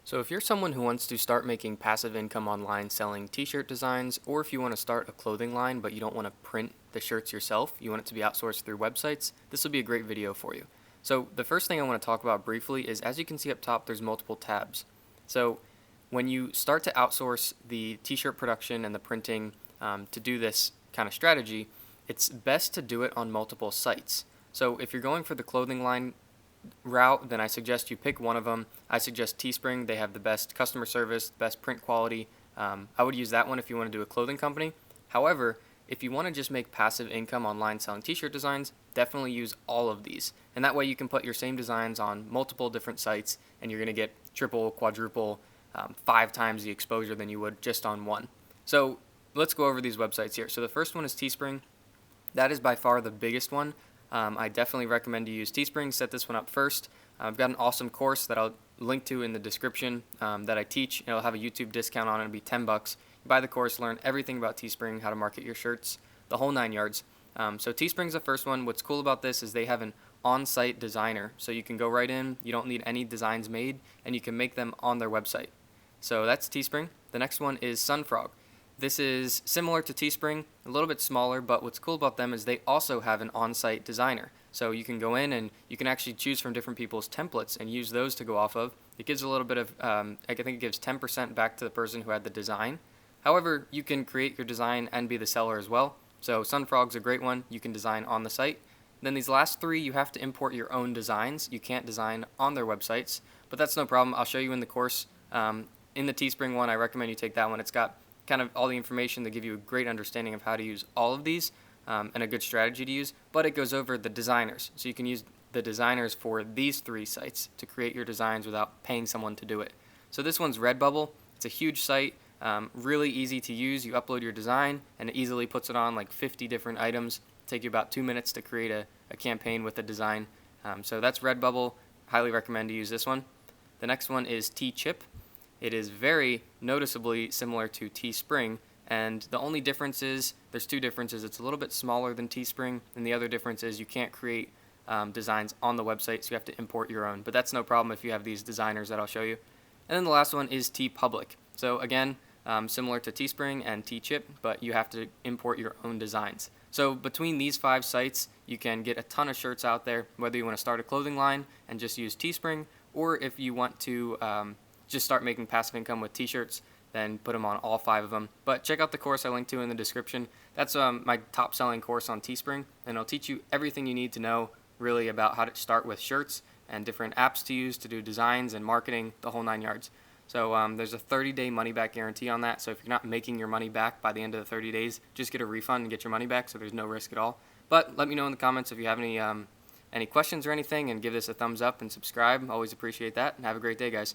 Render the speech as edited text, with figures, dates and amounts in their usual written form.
So if you're someone who wants to start making passive income online selling t-shirt designs, or if you want to start a clothing line but you don't want to print the shirts yourself, you want it to be outsourced through websites, this will be a great video for you. So the first thing I want to talk about briefly is, as you can see up top, there's multiple tabs. So when you start to outsource the t-shirt production and the printing to do this kind of strategy, it's best to do it on multiple sites. So if you're going for the clothing line route, then I suggest you pick one of them. I suggest Teespring. They have the best customer service, best print quality. I would use that one if you want to do a clothing company. However, if you want to just make passive income online selling t-shirt designs, definitely use all of these. And that way you can put your same designs on multiple different sites, and you're going to get triple, quadruple, 5 times the exposure than you would just on one. So let's go over these websites here. So the first one is Teespring. That is by far the biggest one. I definitely recommend you use Teespring. Set this one up first. I've got an awesome course that I'll link to in the description that I teach. It'll have a YouTube discount on it. It'll be $10. You buy the course, learn everything about Teespring, how to market your shirts, the whole 9 yards. So Teespring's the first one. What's cool about this is they have an on-site designer. So you can go right in. You don't need any designs made, and you can make them on their website. So that's Teespring. The next one is Sunfrog. This is similar to Teespring, a little bit smaller, but what's cool about them is they also have an on-site designer. So you can go in and you can actually choose from different people's templates and use those to go off of. It gives a little bit of, I think it gives 10% back to the person who had the design. However, you can create your design and be the seller as well. So Sunfrog's a great one. You can design on the site. Then these last three, you have to import your own designs. You can't design on their websites, but that's no problem. I'll show you in the course. In the Teespring one, I recommend you take that one. It's got kind of all the information to give you a great understanding of how to use all of these and a good strategy to use, but it goes over the designers. So you can use the designers for these 3 sites to create your designs without paying someone to do it. So this one's Redbubble. It's a huge site, really easy to use. You upload your design and it easily puts it on like 50 different items. It'll take you about 2 minutes to create a campaign with a design. So that's Redbubble. Highly recommend to use this one. The next one is T-Chip. It is very noticeably similar to Teespring, and the only difference is, there's 2 differences. It's a little bit smaller than Teespring, and the other difference is you can't create designs on the website, so you have to import your own. But that's no problem if you have these designers that I'll show you. And then the last one is TeePublic. So again, similar to Teespring and T-Chip, but you have to import your own designs. So between these 5 sites, you can get a ton of shirts out there, whether you want to start a clothing line and just use Teespring, or if you want to just start making passive income with t-shirts, then put them on all 5 of them. But check out the course I linked to in the description. That's my top selling course on Teespring, and it'll teach you everything you need to know really about how to start with shirts and different apps to use to do designs and marketing, the whole 9 yards. So there's a 30-day money-back guarantee on that. So if you're not making your money back by the end of the 30 days, just get a refund and get your money back, so there's no risk at all. But let me know in the comments if you have any questions or anything, and give this a thumbs up and subscribe. Always appreciate that, and have a great day, guys.